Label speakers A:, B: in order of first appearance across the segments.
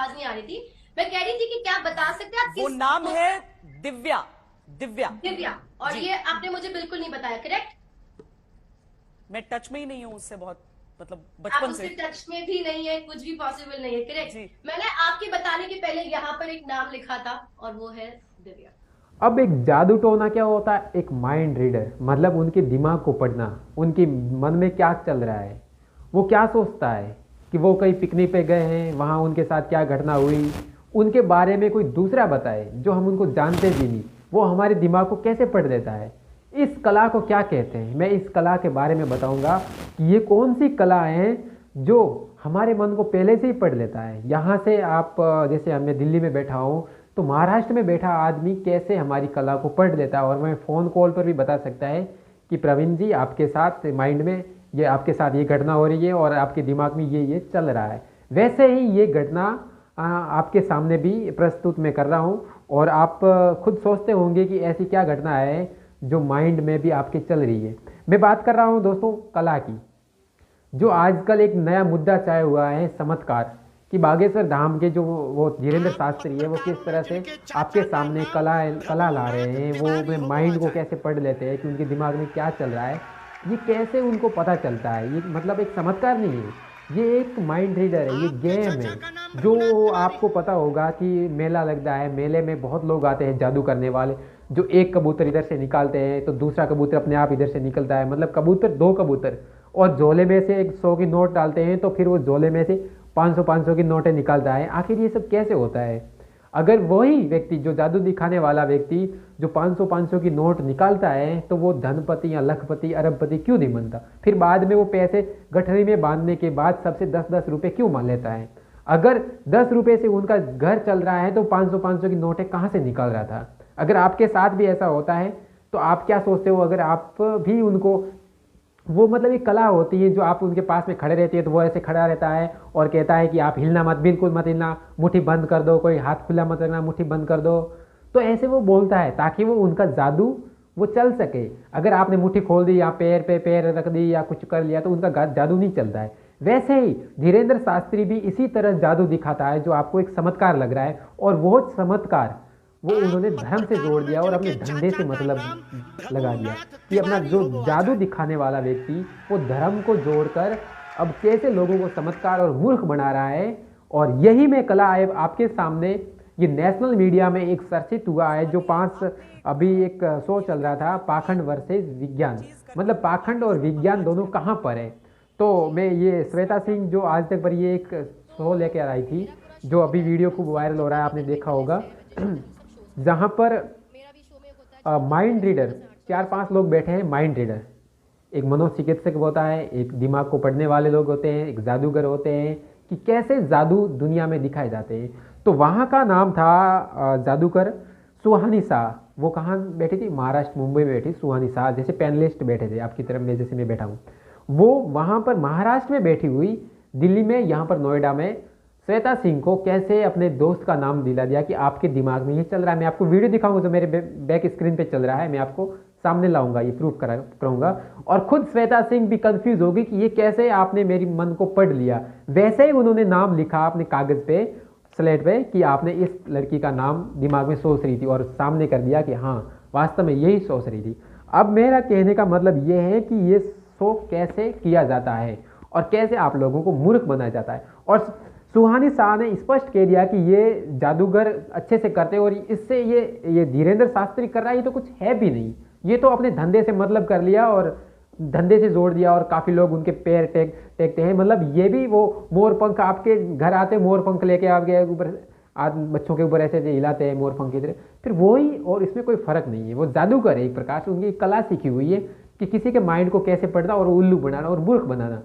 A: आवाज नहीं आ रही थी। मैं कह रही थी कि क्या आप बता सकते हैं आप
B: वो
A: किस
B: नाम है दिव्या। दिव्या।
A: दिव्या। और
B: जी।
A: ये आपने मुझे बिल्कुल नहीं बताया, करेक्ट?
B: मैं टच में ही नहीं हूं उससे बहुत, मतलब
A: आप
B: बचपन
A: उससे
B: से।
A: टच में भी नहीं है, कुछ भी पॉसिबल नहीं है, करेक्ट?
B: जी।
A: मैंने आपके बताने के पहले यहाँ पर एक नाम लिखा था और वो है दिव्या।
C: अब एक जादू टोना क्या होता है? एक माइंड रीडर, मतलब उनके दिमाग को पढ़ना, उनके मन में क्या चल रहा है, वो क्या सोचता है, कि वो कहीं पिकनिक पे गए हैं, वहाँ उनके साथ क्या घटना हुई, उनके बारे में कोई दूसरा बताए जो हम उनको जानते भी नहीं, वो हमारे दिमाग को कैसे पढ़ लेता है। इस कला को क्या कहते हैं, मैं इस कला के बारे में बताऊंगा कि ये कौन सी कला है जो हमारे मन को पहले से ही पढ़ लेता है। यहाँ से आप जैसे मैं दिल्ली में बैठा हूँ, तो महाराष्ट्र में बैठा आदमी कैसे हमारी कला को पढ़ लेता है और मैं फ़ोन कॉल पर भी बता सकता है कि प्रवीण जी आपके साथ माइंड में ये, आपके साथ ये घटना हो रही है और आपके दिमाग में ये चल रहा है। वैसे ही ये घटना आपके सामने भी प्रस्तुत मैं कर रहा हूँ और आप खुद सोचते होंगे कि ऐसी क्या घटना है जो माइंड में भी आपके चल रही है। मैं बात कर रहा हूँ दोस्तों कला की, जो आजकल एक नया मुद्दा छाया हुआ है, चमत्कार, कि बागेश्वर धाम के जो वो धीरेन्द्र शास्त्री है, वो किस तरह से आपके सामने कला कला ला रहे हैं, वो अपने माइंड को कैसे पढ़ लेते हैं कि उनके दिमाग में क्या चल रहा है, ये कैसे उनको पता चलता है। ये मतलब एक चमत्कार नहीं है, ये एक माइंड रीडर है, ये गेम है। जो आपको पता होगा कि मेला लगता है, मेले में बहुत लोग आते हैं जादू करने वाले, जो एक कबूतर इधर से निकालते हैं तो दूसरा कबूतर अपने आप इधर से निकलता है, मतलब कबूतर दो कबूतर, और झोले में से एक 100 की नोट डालते हैं तो फिर वो झोले में से 500 की नोटें निकालता है। आखिर ये सब कैसे होता है? अगर वही व्यक्ति, जो जादू दिखाने वाला व्यक्ति, जो 500 की नोट निकालता है, तो वो धनपति या लखपति अरबपति क्यों नहीं बनता? फिर बाद में वो पैसे गठरी में बांधने के बाद सबसे 10-10 रुपये क्यों मान लेता है? अगर 10 रुपये से उनका घर चल रहा है तो 500 की नोटें कहाँ से निकाल रहा था? अगर आपके साथ भी ऐसा होता है तो आप क्या सोचते हो? अगर आप भी उनको, वो मतलब एक कला होती है जो आप उनके पास में खड़े रहते हैं तो वो ऐसे खड़ा रहता है और कहता है कि आप हिलना मत, बिल्कुल मत हिलना, मुट्ठी बंद कर दो, कोई हाथ खुला मत रखना, मुट्ठी बंद कर दो। तो ऐसे वो बोलता है ताकि वो उनका जादू वो चल सके। अगर आपने मुट्ठी खोल दी या पैर पे पैर रख दी या कुछ कर लिया तो उनका जादू नहीं चलता है। वैसे ही धीरेन्द्र शास्त्री भी इसी तरह जादू दिखाता है जो आपको एक चमत्कार लग रहा है, और वो चमत्कार वो उन्होंने धर्म से जोड़ दिया और अपने धंधे से मतलब लगा दिया कि अपना जो जादू दिखाने वाला व्यक्ति वो धर्म को जोड़कर अब कैसे लोगों को चमत्कार और मूर्ख बना रहा है। और यही में कला है आपके सामने। ये नेशनल मीडिया में एक चर्चित हुआ है, जो अभी एक शो चल रहा था, पाखंड वर्सेस विज्ञान, मतलब पाखंड और विज्ञान दोनों कहाँ पर है। तो मैं ये श्वेता सिंह जो आज तक पर ये एक शो लेकर आई थी, जो अभी वीडियो खूब वायरल हो रहा है, आपने देखा होगा, जहाँ पर माइंड रीडर 4-5 लोग बैठे हैं। माइंड रीडर एक मनोचिकित्सक होता है, एक दिमाग को पढ़ने वाले लोग होते हैं, एक जादूगर होते हैं, कि कैसे जादू दुनिया में दिखाए जाते हैं। तो वहाँ का नाम था जादूगर सुहानी शाह। वो कहाँ बैठी थी? महाराष्ट्र, मुंबई में बैठी सुहानी शाह। जैसे पैनलिस्ट बैठे थे आपकी तरफ में, जैसे मैं बैठा हूँ, वो वहाँ पर महाराष्ट्र में बैठी हुई, दिल्ली में, यहाँ पर नोएडा में, श्वेता सिंह को कैसे अपने दोस्त का नाम दिला दिया कि आपके दिमाग में ये चल रहा है। मैं आपको वीडियो दिखाऊंगा जो मेरे बैक स्क्रीन पे चल रहा है, मैं आपको सामने लाऊंगा, ये प्रूफ करूंगा। और खुद श्वेता सिंह भी कंफ्यूज होगी कि ये कैसे आपने मेरी मन को पढ़ लिया। वैसे ही उन्होंने नाम लिखा अपने कागज पे, स्लेट पे, कि आपने इस लड़की का नाम दिमाग में सोच रही थी, और सामने कर दिया कि हाँ वास्तव में यही सोच रही थी। अब मेरा कहने का मतलब ये है कि ये शो कैसे किया जाता है और कैसे आप लोगों को मूर्ख बनाया जाता है। और सुहानी शाह ने स्पष्ट कह दिया कि ये जादूगर अच्छे से करते हैं और इससे ये धीरेन्द्र शास्त्री कर रहा है, ये तो कुछ है भी नहीं, ये तो अपने धंधे से मतलब कर लिया और धंधे से जोड़ दिया। और काफ़ी लोग उनके पैर टेकते हैं, मतलब ये भी वो मोर पंख, आपके घर आते मोर पंख लेके आपके ऊपर, बच्चों के ऊपर ऐसे हिलाते हैं मोर पंख की तरह, फिर वही, और इसमें कोई फर्क नहीं है। वो जादूगर है एक प्रकार से, उनकी कला सीखी हुई है कि किसी के माइंड को कैसे पढ़ना और उल्लू बनाना और मूर्ख बनाना।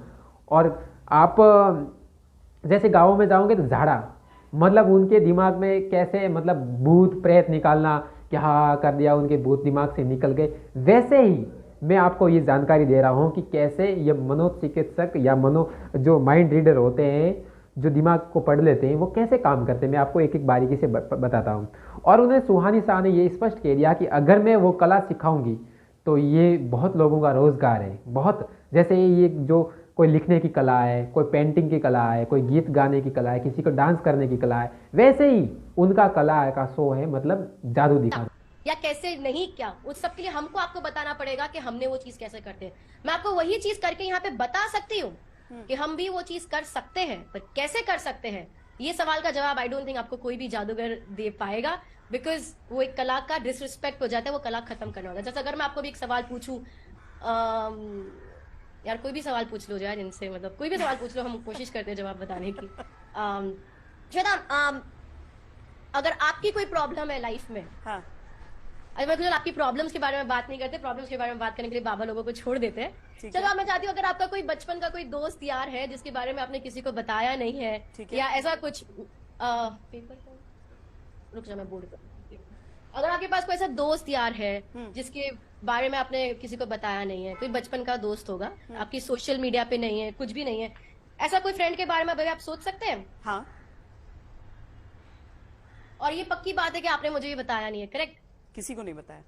C: और आप जैसे गाँव में जाओगे तो झाड़ा, मतलब उनके दिमाग में कैसे मतलब भूत प्रेत निकालना, क्या कर दिया, उनके भूत दिमाग से निकल गए। वैसे ही मैं आपको ये जानकारी दे रहा हूँ कि कैसे ये मनोचिकित्सक या जो माइंड रीडर होते हैं, जो दिमाग को पढ़ लेते हैं, वो कैसे काम करते हैं। मैं आपको एक एक बारीकी से बताता हूँ। और उन्हें सुहानी शाह ने ये स्पष्ट कह दिया कि अगर मैं वो कला सिखाऊंगी तो ये बहुत लोगों का रोज़गार है। बहुत, जैसे ये जो कोई लिखने की कला है, कोई पेंटिंग की कला है, कोई गीत गाने की कला है, किसी को डांस करने की कला है, वैसे ही उनका कला का शो है, मतलब जादू दिखा।
A: या कैसे नहीं, क्या उस सब के लिए हमको आपको बताना पड़ेगा कि हमने वो चीज कैसे करते हैं। मैं आपको वही चीज करके यहाँ पे बता सकती हूँ कि हम भी वो चीज कर सकते हैं, पर कैसे कर सकते हैं ये सवाल का जवाब आई डोंट थिंक आपको कोई भी जादूगर दे पाएगा, बिकॉज वो एक कला का डिसरिस्पेक्ट हो जाता है, वो कला खत्म करना होता है। जैसे अगर मैं आपको भी एक सवाल पूछूं, यार कोई भी सवाल पूछ लो यार इनसे, मतलब कोई भी सवाल पूछ लो, हम कोशिश करते हैं जवाब बताने की। श्वेता, अगर आपकी कोई प्रॉब्लम है लाइफ में,
B: हाँ
A: मतलब आपकी प्रॉब्लम्स के बारे में बात नहीं करते, प्रॉब्लम्स के बारे में बात करने के लिए बाबा लोगों को छोड़ देते हैं।
B: ठीक
A: चलो
B: है।
A: अब मैं चाहती हूँ अगर आपका कोई बचपन का कोई दोस्त यार है जिसके बारे में आपने किसी को बताया नहीं है,
B: ठीक है।
A: या ऐसा कुछ पेपर, रुक जा मैं बोर्ड पर, अगर आपके पास कोई ऐसा दोस्त यार है जिसके बारे में आपने किसी को बताया नहीं है, कोई बचपन का दोस्त होगा, आपकी सोशल मीडिया पे नहीं है, कुछ भी नहीं है, ऐसा कोई फ्रेंड के बारे में अभी आप सोच सकते हैं?
B: हाँ,
A: और ये पक्की बात है कि आपने मुझे ये बताया नहीं है, करेक्ट?
B: किसी को नहीं बताया।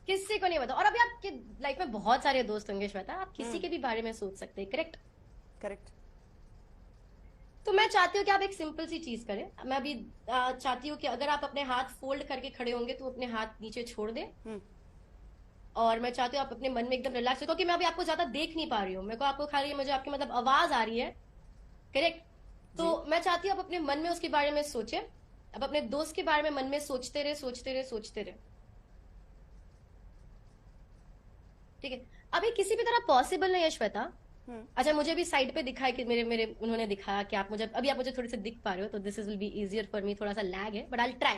A: किसी को नहीं बताया। और अभी आपके लाइफ में बहुत सारे दोस्त होंगे श्वेता, आप किसी के भी बारे में सोच सकते हैं, करेक्ट?
B: करेक्ट।
A: तो मैं चाहती हूँ कि आप एक सिंपल सी चीज करें। मैं अभी चाहती हूँ कि अगर आप अपने हाथ फोल्ड करके खड़े होंगे तो अपने हाथ नीचे छोड़ दें, और मैं चाहती हूँ आप अपने मन में एकदम रिलैक्स हो, क्योंकि मैं अभी आपको ज्यादा देख नहीं पा रही हूँ, मेरे को आपको खाली मुझे आपकी मतलब आवाज आ रही है, करेक्ट? तो मैं चाहती हूँ आप अपने मन में उसके बारे में सोचें। अब अपने दोस्त के बारे में मन में सोचते रहे, सोचते रहे, सोचते रहे, ठीक है? अभी किसी भी तरह पॉसिबल नहीं है श्वेता। अच्छा, मुझे भी साइड पे दिखा है कि मेरे मेरे उन्होंने दिखाया कि आप मुझे अभी, आप मुझे थोड़े से दिख पा रहे हो, तो this will be easier for me, थोड़ा सा लैग है बट आई विल ट्राई।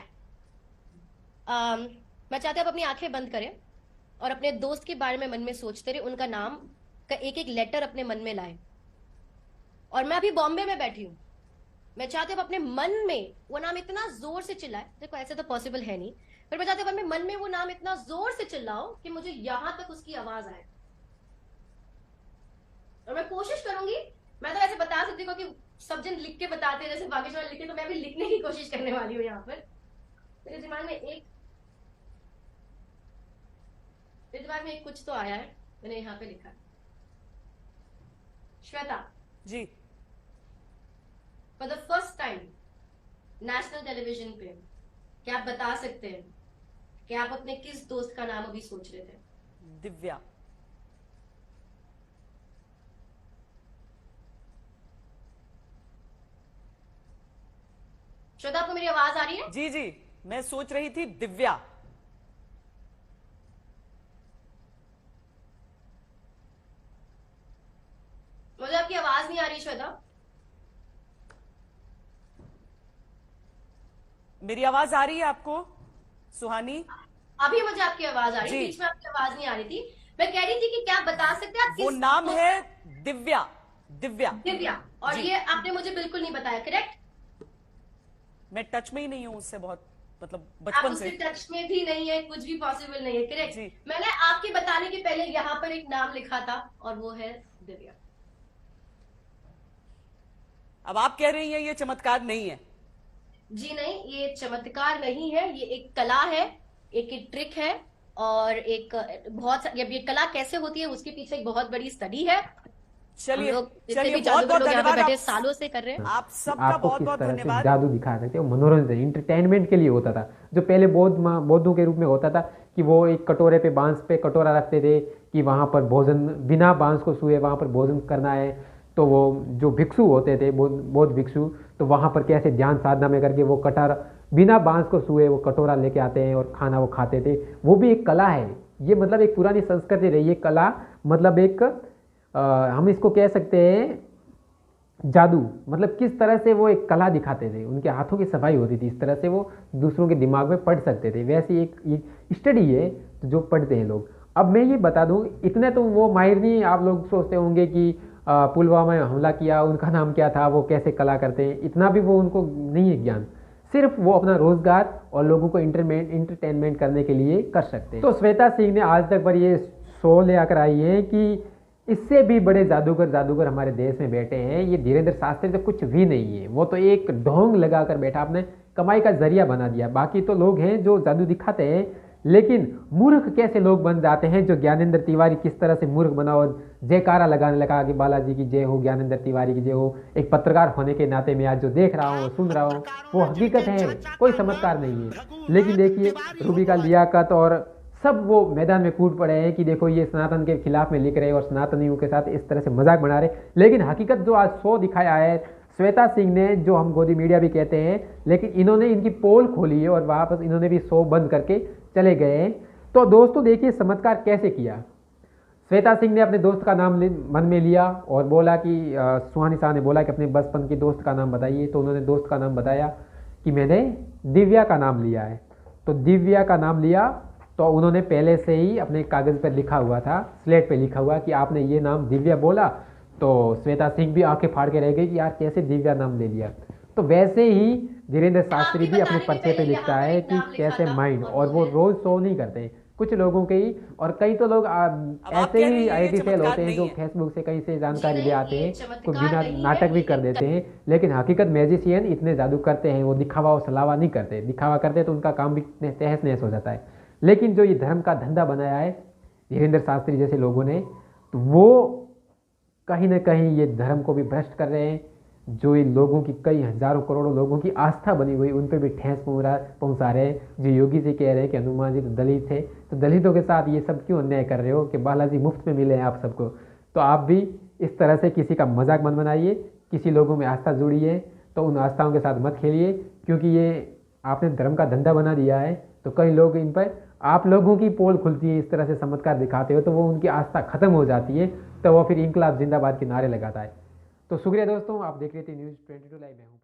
A: मैं चाहती हूँ आप अपनी आंखें बंद करें और अपने दोस्त के बारे में मन में सोचते रहे, उनका नाम का एक एक लेटर अपने मन में लाए। और मैं अभी बॉम्बे में बैठी हूँ, मैं चाहती हूँ अपने मन में वो नाम इतना जोर से चिल्लाए, देखो ऐसे तो पॉसिबल है नहीं, पर मैं चाहती हूँ अपने मन में वो नाम इतना जोर से चिल्लाओ कि मुझे यहां तक उसकी आवाज आए। और मैं कोशिश करूंगी, मैं तो ऐसे बता सकती हूँ कि सब जन लिख के बताते हैं जैसे बागेश्वर लिखे, तो मैं भी लिखने की कोशिश करने वाली हूँ। यहाँ पर मेरे दिमाग में एक कुछ तो आया है, मैंने यहाँ पे लिखा। Shweta
B: ji,
A: for the first time national television पे क्या आप बता सकते हैं कि आप अपने किस दोस्त का नाम अभी सोच रहे थे?
B: दिव्या।
A: श्वेता, आपको मेरी आवाज आ रही है?
B: जी जी, मैं सोच रही थी दिव्या।
A: मुझे आपकी आवाज नहीं आ रही श्वेता।
B: मेरी आवाज आ रही है आपको सुहानी?
A: अभी मुझे आपकी आवाज आ रही है,
B: जी।
A: बीच में आपकी आवाज नहीं आ रही थी। मैं कह रही थी कि क्या आप बता सकते हैं आप
B: वो
A: किस
B: नाम है दिव्या। दिव्या।
A: दिव्या, और
B: जी।
A: ये आपने मुझे बिल्कुल नहीं बताया, करेक्ट?
B: मैं टच में ही नहीं हूं उससे बहुत, मतलब
A: आप
B: बचपन
A: उससे
B: से।
A: टच में भी नहीं है, कुछ भी पॉसिबल नहीं है,
B: जी।
A: करेक्ट? मैंने आपके बताने के पहले यहाँ पर एक नाम लिखा था और वो है दिव्या।
B: अब आप कह रही हैं ये चमत्कार नहीं है?
A: जी नहीं, ये चमत्कार नहीं है, ये एक कला है, एक ट्रिक है, और एक ये कला कैसे होती है उसके पीछे एक बहुत बड़ी स्टडी है।
B: चलिए
A: हम लोग जितने
B: चलिए,
A: भी
B: बहुत
A: जादूगर
B: बहुत
A: लोग यहाँ पे
B: धन्यवाद
A: बैठे
B: आप,
A: सालों से कर रहे हैं।
B: आप सबका
C: आपको
B: बहुत
C: किस
B: बहुत
C: तरह से
B: धन्यवाद।
C: जादू दिखा सकते हो, मनोरंजन इंटरटेनमेंट के लिए होता था। जो पहले बौद्धों के रूप में होता था कि वो एक कटोरे पे, बांस पे कटोरा रखते थे कि वहाँ पर भोजन, बिना बांस को छुए वहाँ पर भोजन करना है। तो वो जो भिक्षु होते थे, बौद्ध भिक्षु, तो वहाँ पर कैसे ध्यान साधना में करके वो कटार बिना बांस को छुए वो कटोरा लेके आते हैं और खाना वो खाते थे। वो भी एक कला है ये, मतलब एक पुरानी संस्कृति रही है कला, मतलब एक हम इसको कह सकते हैं जादू। मतलब किस तरह से वो एक कला दिखाते थे, उनके हाथों की सफाई होती थी, इस तरह से वो दूसरों के दिमाग में पढ़ सकते थे। वैसी एक स्टडी है जो पढ़ते हैं लोग। अब मैं ये बता दूं, इतने तो वो माहिर नहीं। आप लोग सोचते होंगे कि पुलवामा में हमला किया, उनका नाम क्या था, वो कैसे कला करते हैं, इतना भी वो उनको नहीं है ज्ञान। सिर्फ वो अपना रोजगार और लोगों को इंटरटेनमेंट करने के लिए कर सकते हैं। तो श्वेता सिंह ने आज तक पर ये शो ले आकर आई है कि इससे भी बड़े जादूगर हमारे देश में बैठे हैं। ये धीरेन्द्र शास्त्री तो कुछ भी नहीं है, वो तो एक ढोंग लगाकर बैठा, आपने कमाई का जरिया बना दिया। बाकी तो लोग हैं जो जादू दिखाते हैं, लेकिन मूर्ख कैसे लोग बन जाते हैं, जो ज्ञानेंद्र तिवारी किस तरह से मूर्ख बना और जयकारा लगाने लगा कि बालाजी की जय हो, ज्ञानेंद्र तिवारी की जय हो। एक पत्रकार होने के नाते मैं आज जो देख रहा हूँ, सुन रहा हूँ, वो हकीकत है, कोई चमत्कार नहीं है। लेकिन देखिए रूबी का लियाकत और सब वो मैदान में कूद पड़े हैं कि देखो ये सनातन के खिलाफ में लिख रहे हैं और सनातनियों के साथ इस तरह से मजाक बना रहे। लेकिन हकीकत जो आज शो दिखाया है श्वेता सिंह ने, जो हम गोदी मीडिया भी कहते हैं, लेकिन इन्होंने इनकी पोल खोली है और वापस इन्होंने भी शो बंद करके चले गए हैं। तो दोस्तों देखिए चमत्कार कैसे किया। श्वेता सिंह ने अपने दोस्त का नाम मन में लिया और बोला कि सुहानी शाह ने बोला कि अपने बचपन के दोस्त का नाम बताइए, तो उन्होंने दोस्त का नाम बताया कि मैंने दिव्या का नाम लिया है। तो दिव्या का नाम लिया तो उन्होंने पहले से ही अपने कागज़ पर लिखा हुआ था, स्लेट पे लिखा हुआ कि आपने ये नाम दिव्या बोला। तो श्वेता सिंह भी आंखें फाड़ के रह गई कि यार कैसे दिव्या नाम ले लिया। तो वैसे ही धीरेन्द्र शास्त्री भी अपने पर्चे पे लिखता है कि कैसे माइंड, और वो रोज शो नहीं करते, कुछ लोगों के ही, और कई तो लोग ऐसे ही आईटी फेल होते हैं जो फेसबुक से कहीं से जानकारी ले आते हैं, कुछ बिना नाटक भी कर देते हैं। लेकिन हकीकत मैजिशियन इतने जादू करते हैं, वो दिखावा और सलावा नहीं करते। दिखावा करते तो उनका काम भी तहस नहस हो जाता है। लेकिन जो ये धर्म का धंधा बनाया है धीरेन्द्र शास्त्री जैसे लोगों ने, तो वो कहीं ना कहीं ये धर्म को भी भ्रष्ट कर रहे हैं। जो इन लोगों की, कई हजारों करोड़ों लोगों की आस्था बनी हुई, उन पर भी ठेस पहुंचा रहे हैं। जो योगी जी कह रहे हैं कि हनुमान जी तो दलित थे, तो दलितों के साथ ये सब क्यों अन्याय कर रहे हो कि बालाजी मुफ्त में मिले हैं आप सबको। तो आप भी इस तरह से किसी का मजाक मत बनाइए, किसी लोगों में आस्था जुड़ी है तो उन आस्थाओं के साथ मत खेलिए, क्योंकि ये आपने धर्म का धंधा बना दिया है। तो कई लोग इन पर, आप लोगों की पोल खुलती है, इस तरह से चमत्कार दिखाते हो तो वो उनकी आस्था खत्म हो जाती है, तो वो फिर इंकलाब जिंदाबाद के नारे लगाता है। तो शुक्रिया दोस्तों, आप देख रहे थे न्यूज़ 22 लाइव में हूँ।